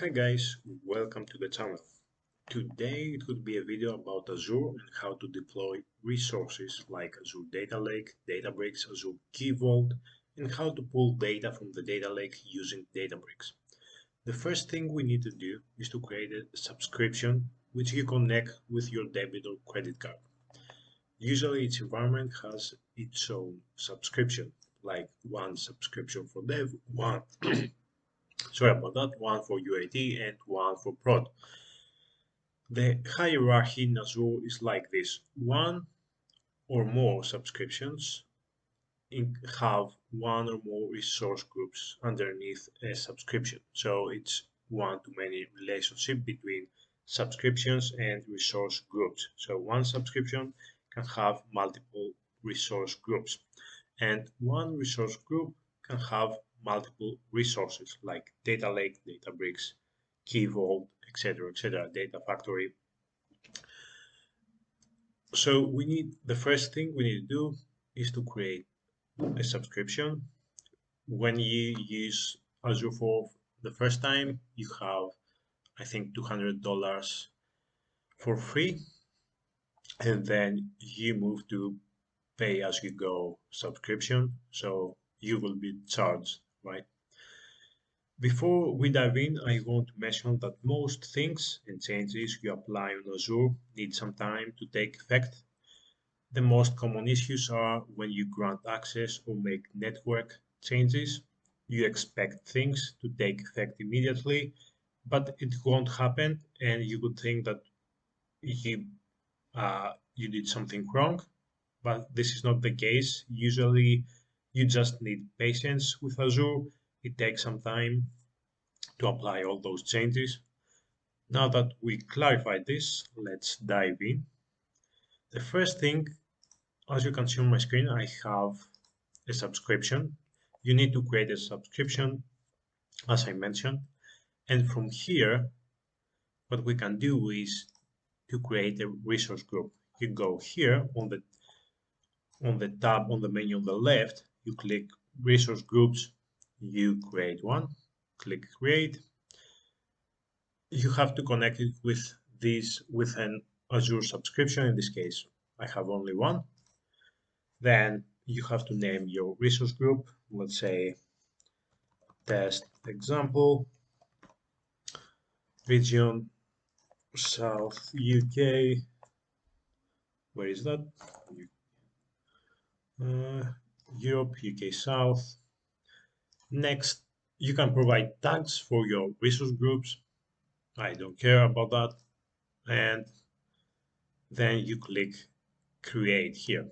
Hi guys, welcome to the channel. Today it would be a video about Azure and how to deploy resources like Azure Data Lake, Databricks, Azure Key Vault, and how to pull data from the data lake using Databricks. The first thing we need to do is to create a subscription which you connect with your debit or credit card. Usually each environment has its own subscription, like one subscription for dev, one sorry about that, one for UAT and one for prod. The hierarchy in Azure is like this. One or more subscriptions have one or more resource groups underneath a subscription. So it's one-to-many relationship between subscriptions and resource groups. So one subscription can have multiple resource groups, and one resource group can have multiple resources like Data Lake, Databricks, Key Vault, etc., Data Factory. So the first thing we need to do is to create a subscription. When you use Azure for the first time, you have, I think, $200 for free, and then you move to pay as you go subscription. So you will be charged, right? Before we dive in, I want to mention that most things and changes you apply on Azure need some time to take effect. The most common issues are when you grant access or make network changes. You expect things to take effect immediately, but it won't happen, and you would think that you did something wrong, but this is not the case. Usually, you just need patience with Azure. It takes some time to apply all those changes. Now that we clarified this, let's dive in. The first thing, as you can see on my screen, I have a subscription. You need to create a subscription, as I mentioned. And from here, what we can do is to create a resource group. You go here on the tab on the menu on the left, you click resource groups, you create one, click create. You have to connect it with an Azure subscription. In this case, I have only one. Then you have to name your resource group. Let's say test example, region South UK. Where is that? Uh, Europe, UK South. Next, you can provide tags for your resource groups. I don't care about that. And then you click create here.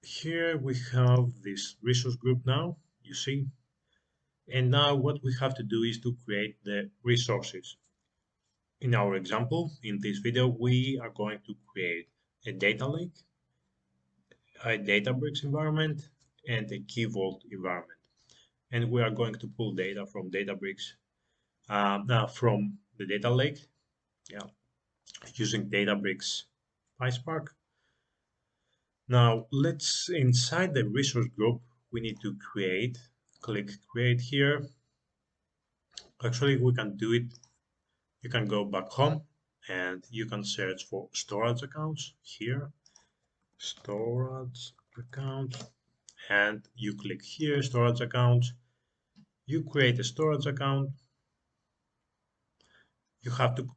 Here we have this resource group now, you see. And now what we have to do is to create the resources. In our example, in this video, we are going to create a data lake, a Databricks environment, and a Key Vault environment. And we are going to pull data from Databricks, from the data lake, using Databricks PySpark. Now, inside the resource group, we need to click create here. Actually, we can do it. You can go back home and you can search for storage accounts here, storage account, and you click here, storage account. You create a storage account. You have to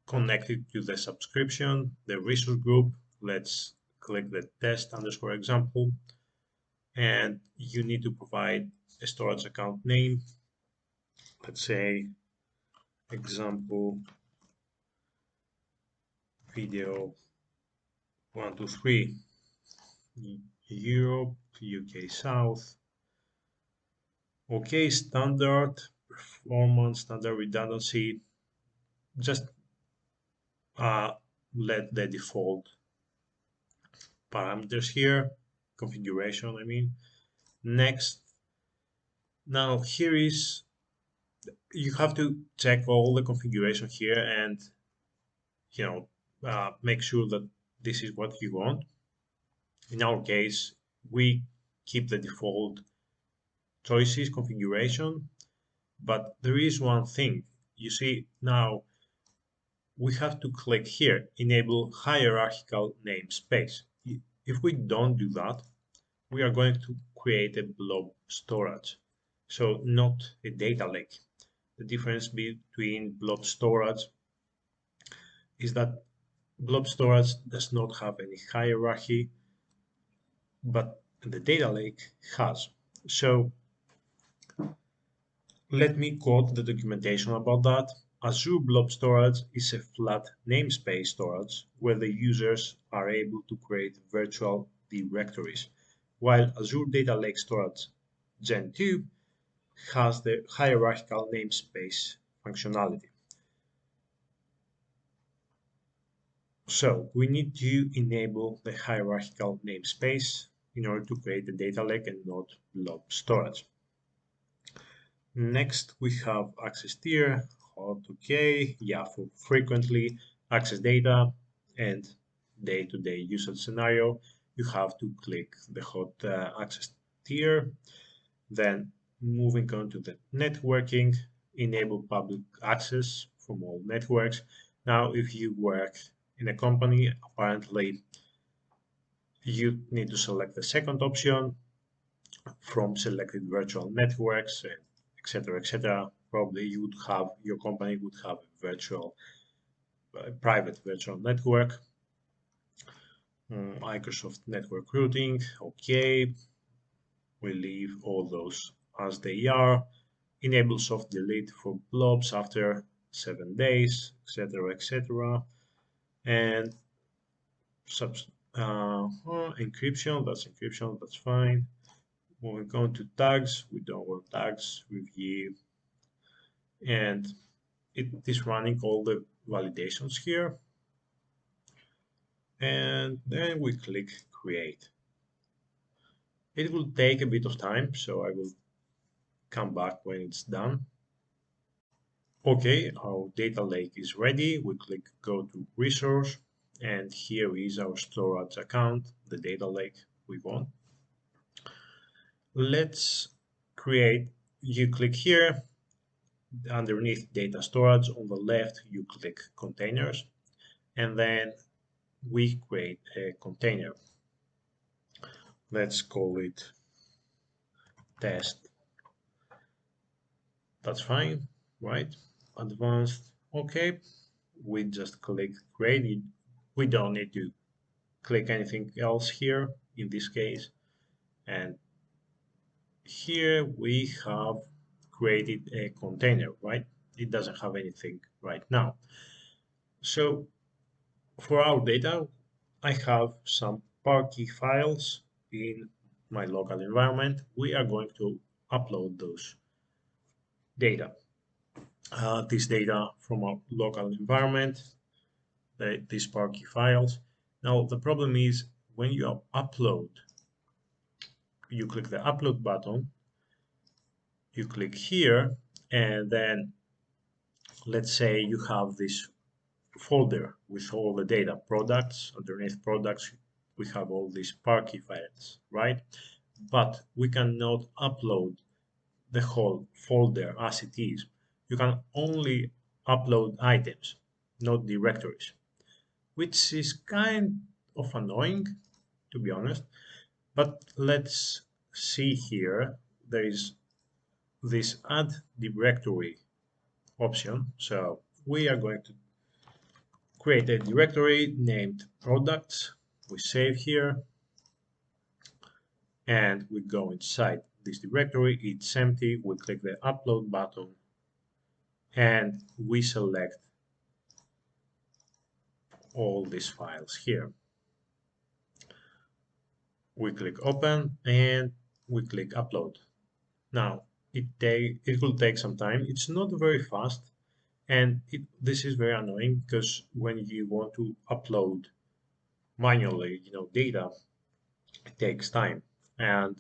connect it to the subscription, the resource group. Let's click the test underscore example, and you need to provide a storage account name. Let's say example video 123 Europe, UK South. Okay, standard performance, standard redundancy. Just let the default parameters here, configuration, I mean. Next, now here is, you have to check all the configuration here and, make sure that this is what you want. In our case, we keep the default choices configuration. But there is one thing. You see, now we have to click here, enable hierarchical namespace. If we don't do that, we are going to create a blob storage. So not a data lake. The difference between blob storage is that blob storage does not have any hierarchy, but the data lake has. So let me quote the documentation about that. Azure Blob Storage is a flat namespace storage where the users are able to create virtual directories, while Azure Data Lake Storage Gen 2 has the hierarchical namespace functionality. So we need to enable the hierarchical namespace in order to create the data lake and not blob storage. Next, we have access tier, hot, okay, yeah, for frequently access data and day-to-day usage scenario, you have to click the hot access tier. Then moving on to the networking, enable public access from all networks. Now, if you work in a company, apparently you need to select the second option from selected virtual networks, etc., etc. Probably you would have your company would have a virtual, private virtual network. Microsoft network routing, okay. We leave all those as they are. Enable soft delete for blobs after 7 days, etc., etc. And encryption, that's fine. Moving on to tags, we don't want tags, review, and it is running all the validations here. And then we click create. It will take a bit of time, so I will come back when it's done. Okay, our data lake is ready. We click go to resource, and here is our storage account, the data lake we want. Let's create, you click here, underneath data storage on the left, you click containers, and then we create a container. Let's call it test. That's fine, right? Advanced, okay. We just click create. We don't need to click anything else here in this case. And here we have created a container, right? It doesn't have anything right now. So for our data, I have some Parquet files in my local environment. We are going to upload those data. This data from our local environment, these Parquet files. Now the problem is when you upload, you click the upload button, you click here, and then let's say you have this folder with all the data products. Underneath products, we have all these Parquet files, right? But we cannot upload the whole folder as it is. You can only upload items, not directories, which is kind of annoying, to be honest. But let's see here. There is this add directory option. So we are going to create a directory named products. We save here and we go inside this directory. It's empty. We click the upload button and we select all these files here. We click open and we click upload. Now it will take some time. It's not very fast, and this is very annoying because when you want to upload manually, data, it takes time, and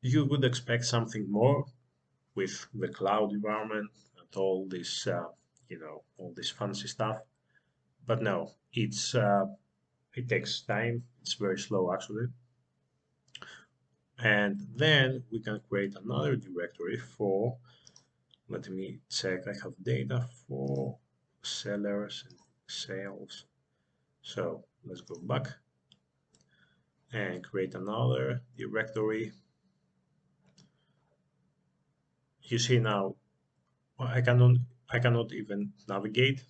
you would expect something more with the cloud environment and all this, all this fancy stuff. But no, it takes time. It's very slow actually. And then we can create another directory for Let me check. I have data for sellers and sales. So let's go back and create another directory. You see now I cannot even navigate.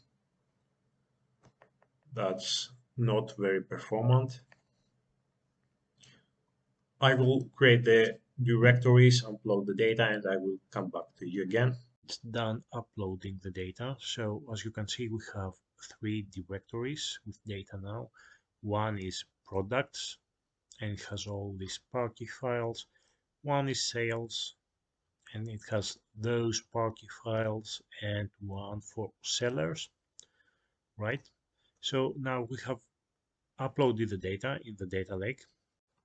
That's not very performant. I will create the directories, upload the data, and I will come back to you again. It's done uploading the data. So as you can see, we have three directories with data now. One is products and it has all these parquet files. One is sales and it has those parquet files, and one for sellers, right? So now we have uploaded the data in the data lake.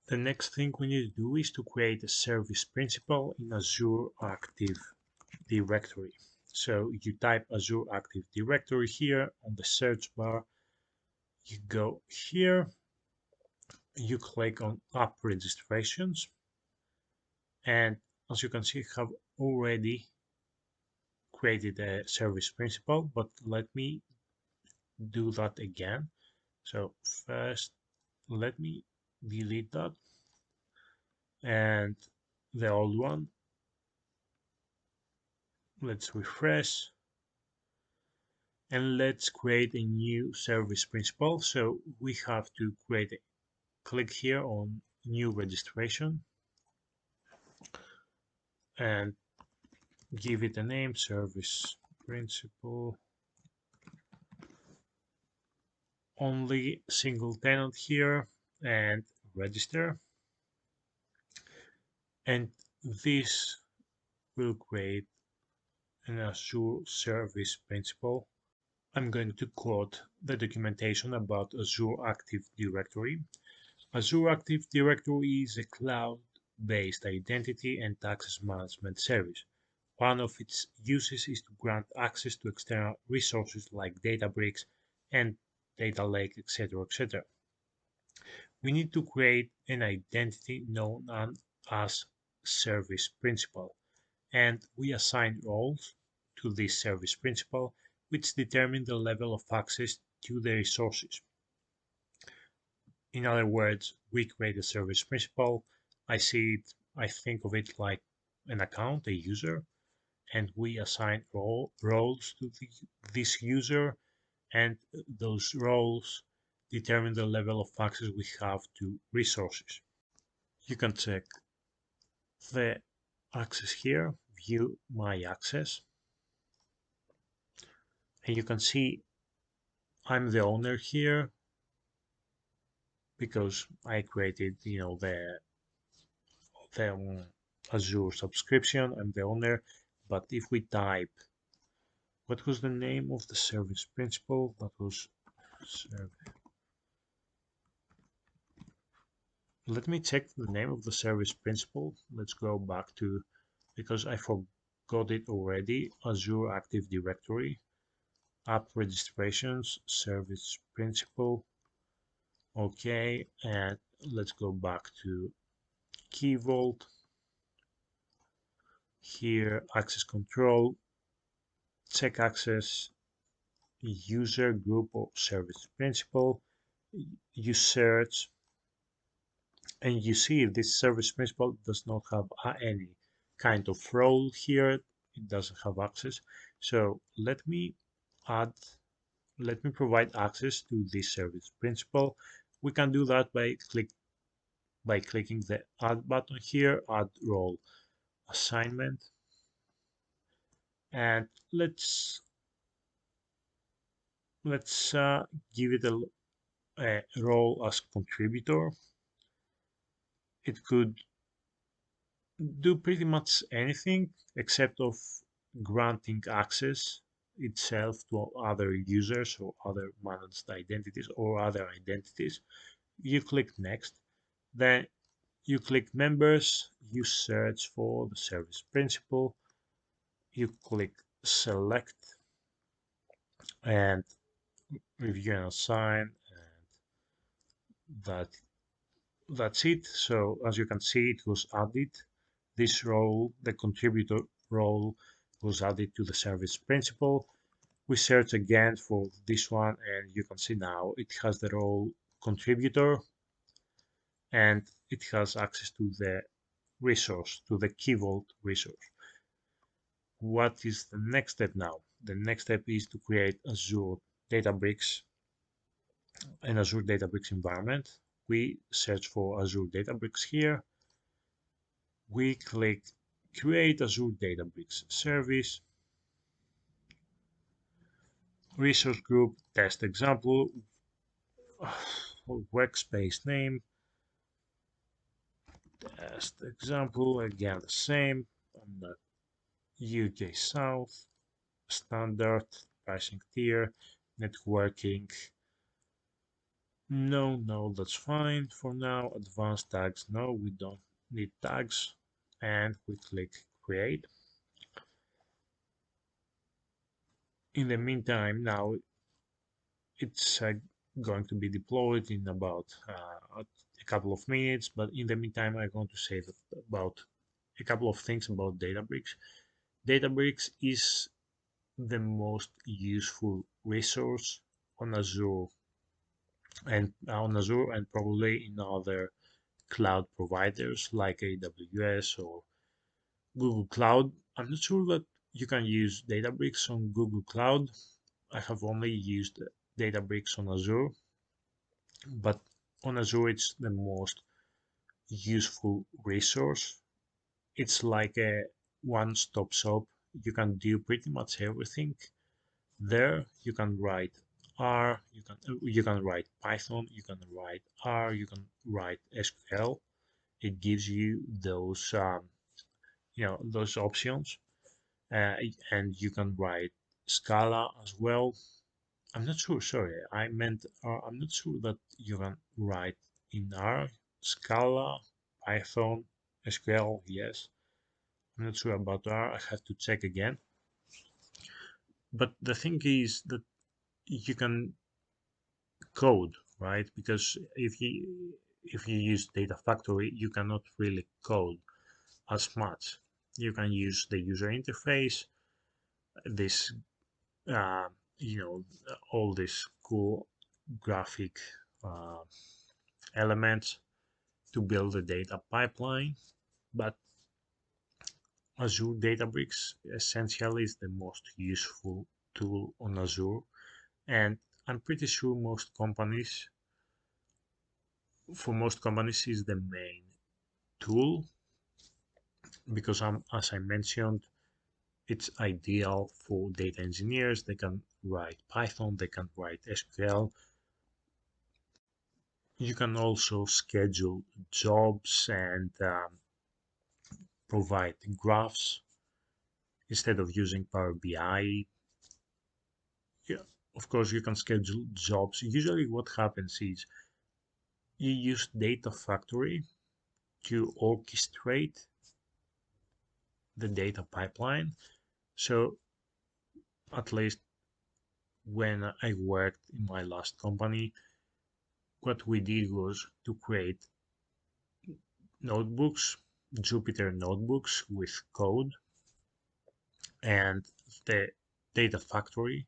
The next thing we need to do is to create a service principal in Azure Active Directory. So you type Azure Active Directory here on the search bar. You go here, you click on App Registrations, and as you can see, I have already created a service principal, but let me do that again. So first, let me delete that and the old one. Let's refresh and let's create a new service principal. So we have to click here on new registration and give it a name, service principal. Only single tenant here and register. And this will create an Azure service principal. I'm going to quote the documentation about Azure Active Directory. Azure Active Directory is a cloud-based identity and access management service. One of its uses is to grant access to external resources like Databricks and data lake, etc., etc. We need to create an identity known as service principal, and we assign roles to this service principal, which determine the level of access to the resources. In other words, we create a service principal. I think of it like an account, a user, and we assign roles to this user, and those roles determine the level of access we have to resources. You can check the access here, view my access, and you can see I'm the owner here because I created, the Azure subscription. I'm the owner. But if we type, what was the name of the service principal? That was service. Let me check the name of the service principal. Let's go back to, because I forgot it already, Azure Active Directory, app registrations, service principal. Okay, and let's go back to Key Vault. Here, access control, check access, user group or service principal. You search, and you see this service principal does not have any kind of role here. It doesn't have access. So add, let me provide access to this service principal. We can do that by clicking the add button here, add role assignment, and let's give it a role as contributor. It could do pretty much anything except of granting access itself to other users or other managed identities or other identities. You click next, then you click members, you search for the service principal, you click select and review and assign, and that's it. So as you can see, it was added. This role, the contributor role, was added to the service principal. We search again for this one, and you can see now it has the role contributor, and it has access to the resource, to the Key Vault resource. What is the next step now? The next step is to create Azure Databricks, an Azure Databricks environment. We search for Azure Databricks here. We click Create Azure Databricks Service, Resource Group, Test Example, Workspace Name, Test Example, again the same, on the UK South, Standard, Pricing Tier, Networking. No, that's fine for now. Advanced tags, no, we don't need tags. And we click Create. In the meantime, now it's going to be deployed in about a couple of minutes, but in the meantime I'm going to say about a couple of things about Databricks. Databricks is the most useful resource on Azure and probably in other cloud providers like AWS or Google Cloud. I'm not sure that you can use Databricks on Google Cloud. I have only used Databricks on Azure, but on Azure it's the most useful resource. It's like a one-stop shop. You can do pretty much everything there. You can write R, you can write Python, you can write R, you can write SQL. It gives you those options, uh, and you can write Scala as well. I'm not sure, sorry, I meant I'm not sure that you can write in R, Scala, Python, SQL, yes. I'm not sure about R, I have to check again. But the thing is that you can code, right? Because if you use Data Factory, you cannot really code as much. You can use the user interface, this uh, all these cool graphic uh, elements to build a data pipeline. But Azure Databricks essentially is the most useful tool on Azure, and I'm pretty sure most companies is the main tool because as I mentioned, it's ideal for data engineers. They can write Python, they can write SQL. You can also schedule jobs and provide graphs instead of using Power BI. Yeah, of course, you can schedule jobs. Usually, what happens is you use Data Factory to orchestrate the data pipeline. So, at least when I worked in my last company, what we did was to create notebooks, Jupyter notebooks with code, and the Data Factory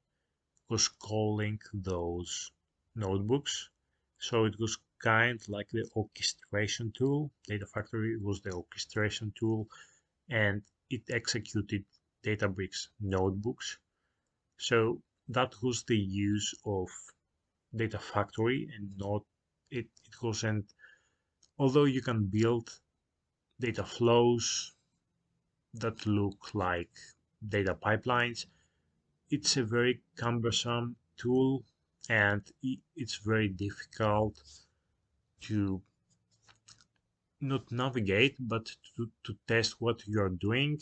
was calling those notebooks. So it was kind like the orchestration tool. Data Factory was the orchestration tool, and it executed Databricks notebooks. So that was the use of Data Factory, and not it wasn't. Although you can build data flows that look like data pipelines, it's a very cumbersome tool, and it's very difficult to not navigate but to test what you're doing.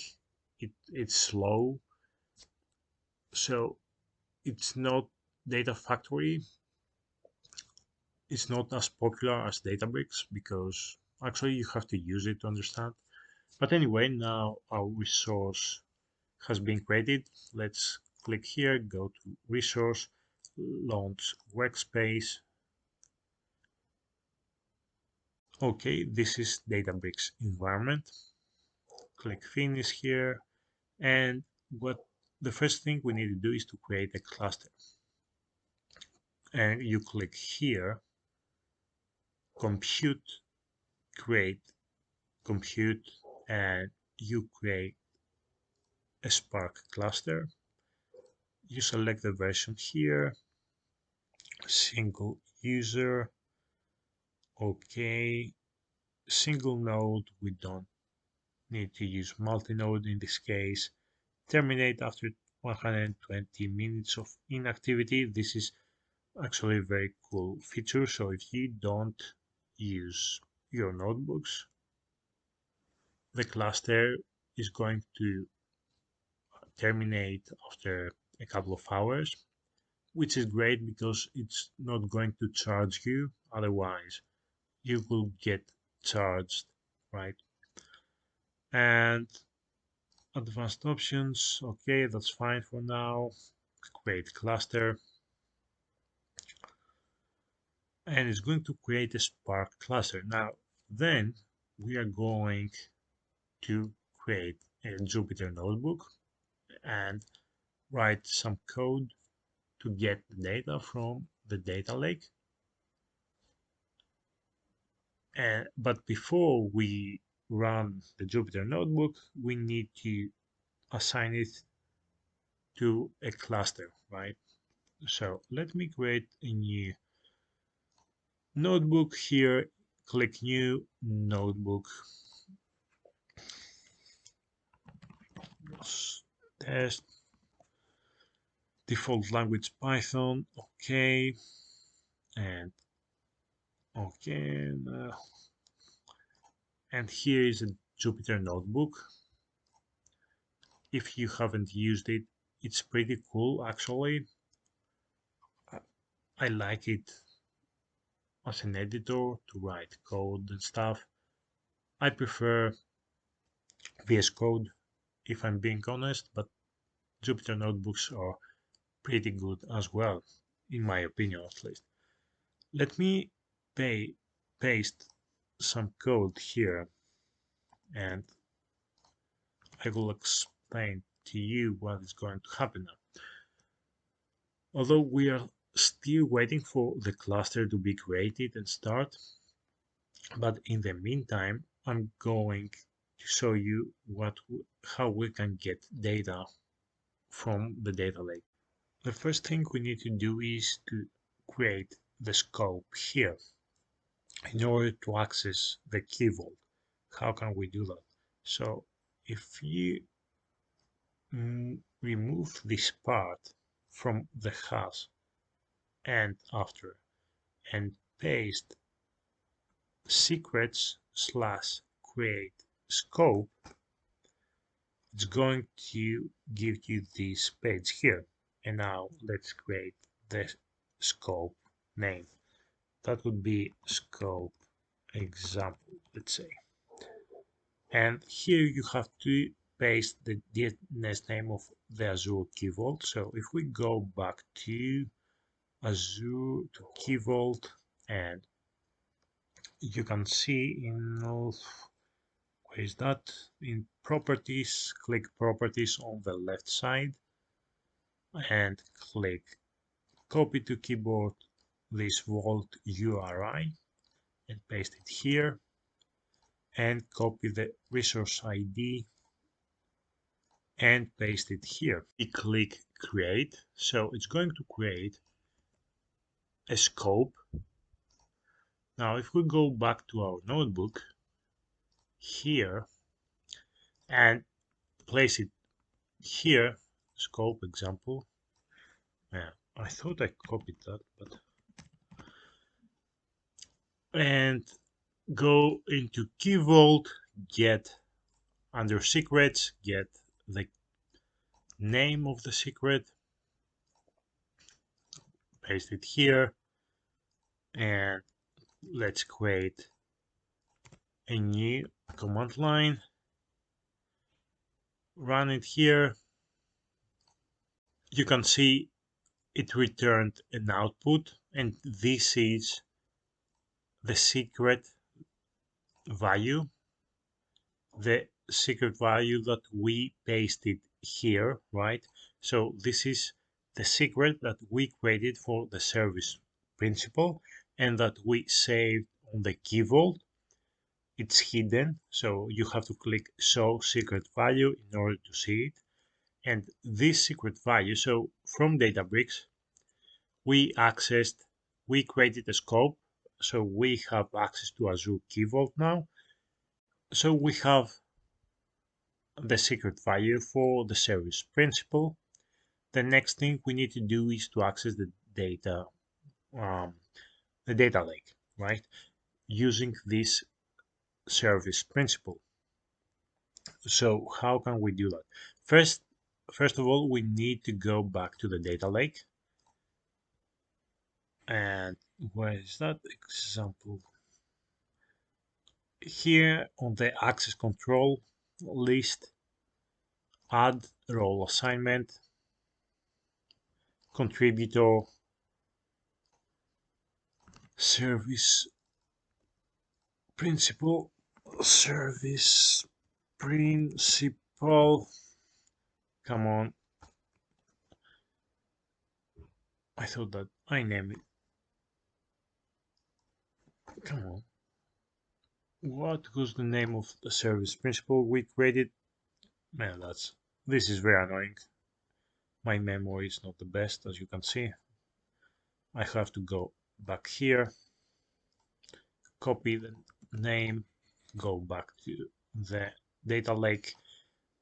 It's slow, so it's not Data Factory. It's not as popular as Databricks because actually you have to use it to understand. But anyway, now our resource has been created. Let's click here, go to resource, launch workspace. Okay, this is Databricks environment. Click finish here, and what the first thing we need to do is to create a cluster. And you click here, compute, create, compute, and you create a Spark cluster. You select the version here, single user, okay, single node, we don't need to use multi-node in this case, terminate after 120 minutes of inactivity. This is actually a very cool feature, so if you don't use your notebooks, the cluster is going to terminate after a couple of hours, which is great because it's not going to charge you. Otherwise, you will get charged, right? And advanced options, okay, that's fine for now. Create cluster. And it's going to create a Spark cluster. Now, then we are going to create a Jupyter notebook and write some code to get the data from the data lake. But before we run the Jupyter notebook, we need to assign it to a cluster, right? So let me create a new notebook here. Click new notebook. Test. Default language Python. Okay. And okay. And here is a Jupyter notebook. If you haven't used it, it's pretty cool actually. I like it as an editor to write code and stuff. I prefer VS Code if I'm being honest, but Jupyter notebooks are pretty good as well, in my opinion at least. Let me paste some code here and I will explain to you what is going to happen now. Although we are still waiting for the cluster to be created and start, but in the meantime, I'm going to show you how we can get data from the data lake. The first thing we need to do is to create the scope here in order to access the key vault. How can we do that? So if you remove this part from the hash and after and paste secrets slash create scope, it's going to give you this page here. And now let's create the scope name. That would be scope example, let's say. And here you have to paste the DNS name of the Azure Key Vault. So if we go back to Azure to Key Vault, and you can see in where is that? In properties, click properties on the left side and click copy to keyboard this vault URI and paste it here and copy the resource ID and paste it here. We click create, so it's going to create a scope. Now if we go back to our notebook here and place it here, scope example. Yeah, I thought I copied that, but and go into Key Vault, get under secrets, get the name of the secret, paste it here, and let's create a new command line, run it here. You can see it returned an output, and this is the secret value, that we pasted here, right? So this is the secret that we created for the service principal and that we saved on the key vault. It's hidden, so you have to click show secret value in order to see it. And this secret value, so from Databricks, we created a scope, so we have access to Azure Key Vault now. So we have the secret value for the service principal. The next thing we need to do is to access um, the data lake, right? Using this service principal. So how can we do that? First, first of all, we need to go back to the data lake. And where is that example? Here on the access control list, add role assignment, contributor, service principal, service principal. Come on. I thought that I named it. Come on. What was the name of the service principal we created? Man, this is very annoying. My memory is not the best, as you can see. I have to go back here, copy the name, go back to the data lake,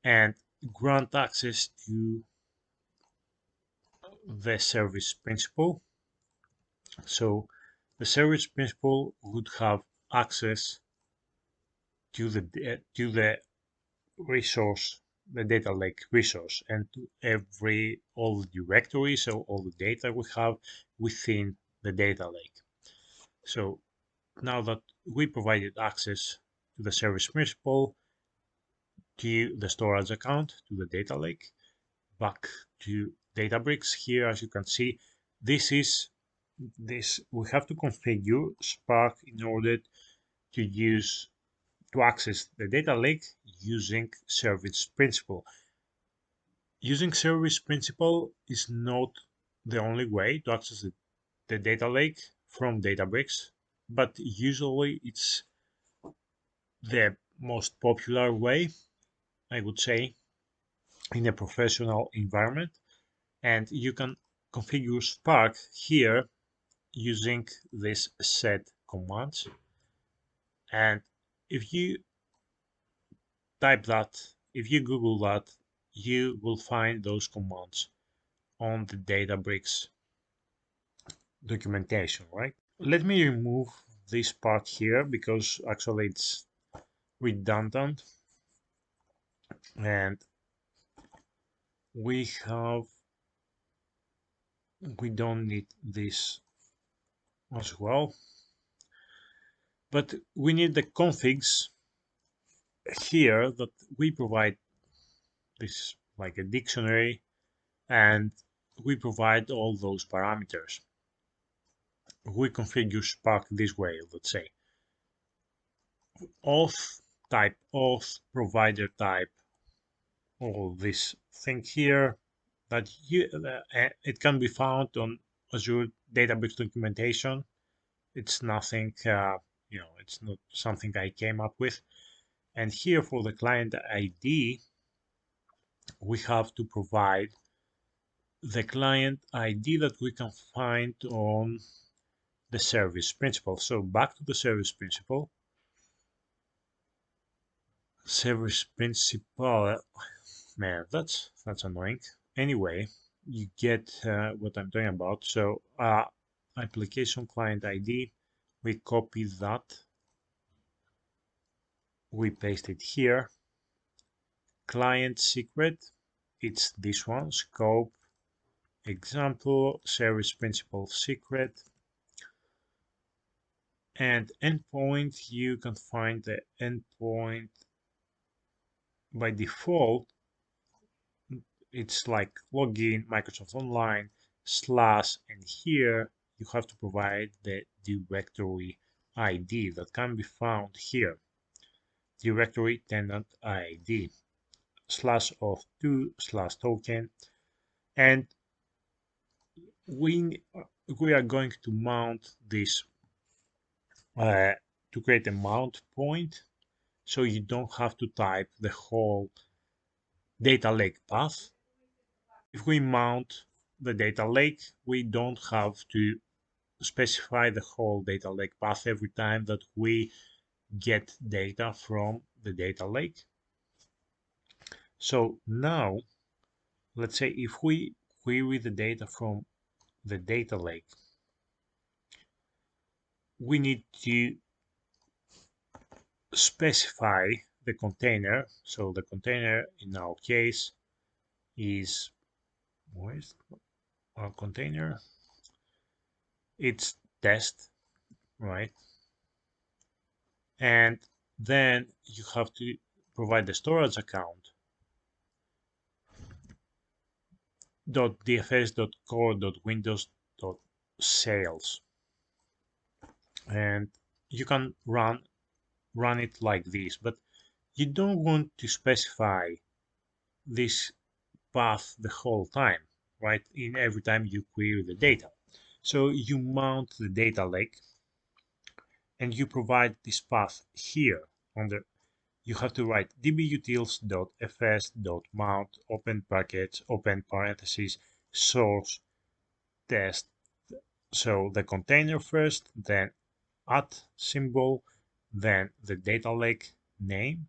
and grant access to the service principal. So the service principal would have access to the resource, the data lake resource, and to all the directories, so all the data we have within the data lake. So now that we provided access to the service principal, to the storage account, to the data lake, back to Databricks. Here, as you can see, this we have to configure Spark in order to access the data lake using service principal. Using service principal is not the only way to access the data lake from Databricks, but usually it's the most popular way, I would say, in a professional environment. And you can configure Spark here using this set commands. And if you type that, if you Google that, you will find those commands on the Databricks documentation, right? Let me remove this part here because actually it's redundant and we have we don't need this as well, but we need the configs here that we provide this like a dictionary and we provide all those parameters. We configure Spark this way, let's say auth type, auth provider type, all this thing here that it can be found on Azure Databricks documentation. It's nothing, it's not something I came up with. And here for the client ID, we have to provide the client ID that we can find on the service principal. So back to the service principal. Service principal, man, that's annoying. Anyway, you get what I'm talking about. So application client ID, we copy that, we paste it here. Client secret, it's this one, scope, example, service principal secret. And endpoint, you can find the endpoint by default. It's like login, Microsoft Online, slash, and here you have to provide the directory ID that can be found here. Directory tenant ID. /auth2/token, and we we are going to mount this to create a mount point, so you don't have to type the whole data lake path. If we mount the data lake, we don't have to specify the whole data lake path every time that we get data from the data lake. So now, let's say if we query the data from the data lake, we need to specify the container. So the container in our case is, where's our container? It's test, right? And then you have to provide the storage account .dfs.core.windows.sales, and you can run it like this, but you don't want to specify this path the whole time, right? In every time you query the data. So you mount the data lake and you provide this path here on the, you have to write dbutils.fs.mount open brackets, open parentheses, source test. So the container first, then at symbol, then the data lake name,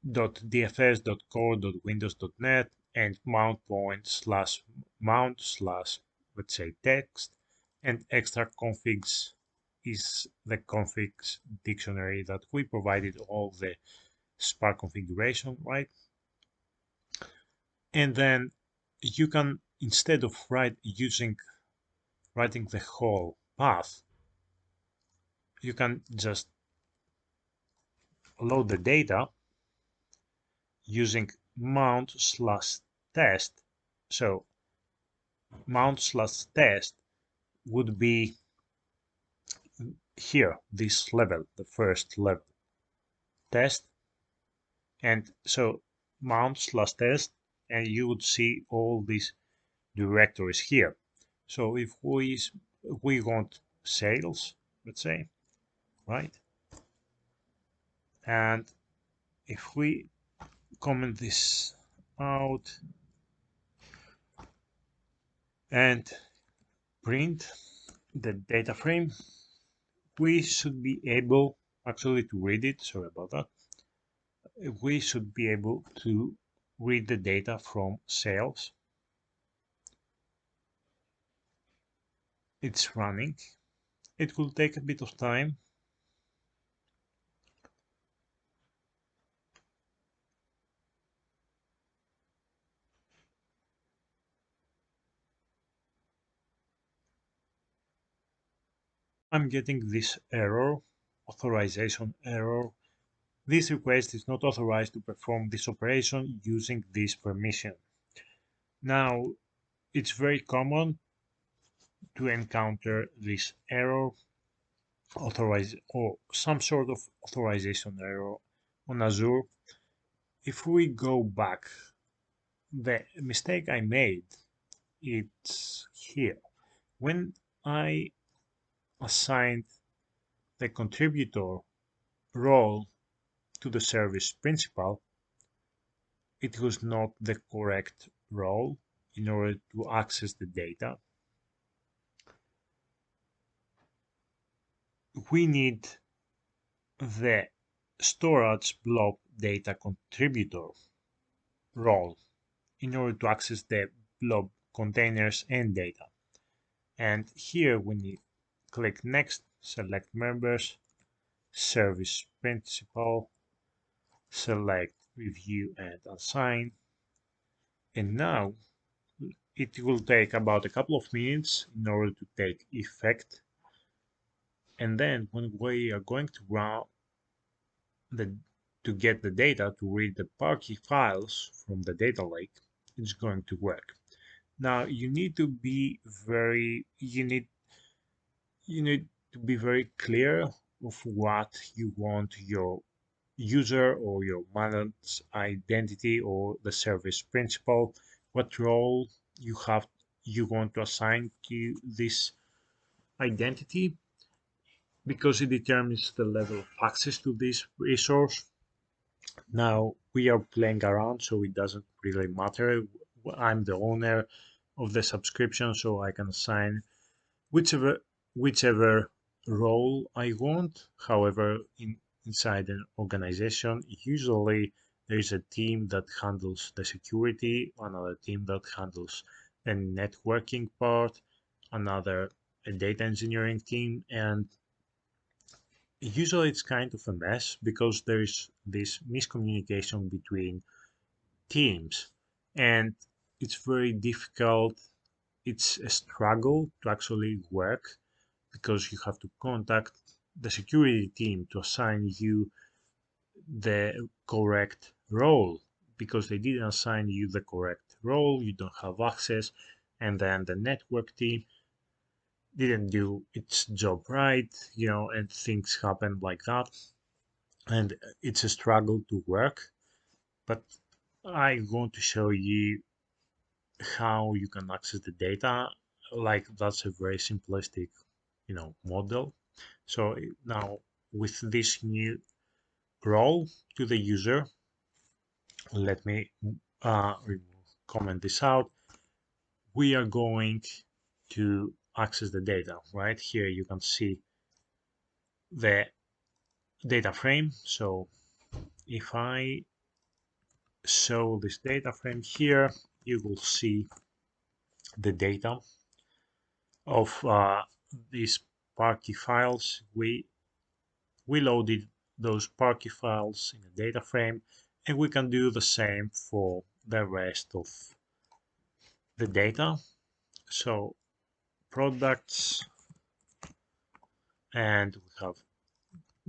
.dfs.core.windows.net, and mount point slash mount slash, let's say, text, and extra configs is the configs dictionary that we provided all the Spark configuration, right? And then you can, instead of writing the whole path, you can just load the data using mount slash test. So mount slash test would be here, this level, the first level test. And so mount slash test, and you would see all these directories here. So if we want sales, let's say, right? And if we comment this out and print the data frame, we should be able actually to read it. Sorry about that. We should be able to read the data from sales. It's running. It will take a bit of time. I'm getting this error, authorization error. This request is not authorized to perform this operation using this permission. Now, it's very common to encounter this error, or some sort of authorization error on Azure. If we go back, the mistake I made, it's here. When I assigned the contributor role to the service principal, it was not the correct role in order to access the data. We need the storage blob data contributor role in order to access the blob containers and data. And here we need click next, select members, service principal, select review and assign. And now it will take about a couple of minutes in order to take effect. And then when we are going to run to get the data to read the Parquet files from the data lake, it's going to work. Now you need to be very you need to be very clear of what you want your user or your managed identity or the service principal, what role you want to assign to this identity, because it determines the level of access to this resource. Now we are playing around, so it doesn't really matter. I'm the owner of the subscription, so I can assign whichever role I want. However, inside an organization, usually there is a team that handles the security, another team that handles the networking part, another a data engineering team, and usually it's kind of a mess because there is this miscommunication between teams, and it's very difficult. It's a struggle to actually work because you have to contact the security team to assign you the correct role, because they didn't assign you the correct role, you don't have access, and then the network team didn't do its job right, and things happen like that, and it's a struggle to work. But I want to show you how you can access the data. Like, that's a very simplistic model. So now, with this new role to the user, let me comment this out. We are going to access the data. Right here you can see the data frame. So if I show this data frame here, you will see the data of these Sparky files. We loaded those Sparky files in a data frame, and we can do the same for the rest of the data. So products, and we have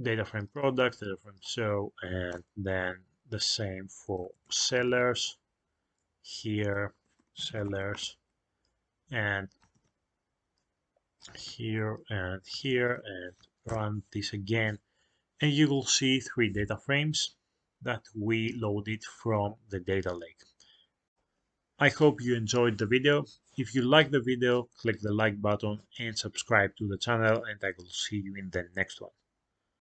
data frame products, data frame show, and then the same for sellers here, sellers, and here and here, and run this again, and you will see 3 data frames that we loaded from the data lake. I hope you enjoyed the video. If you like the video, click the like button and subscribe to the channel, and I will see you in the next one.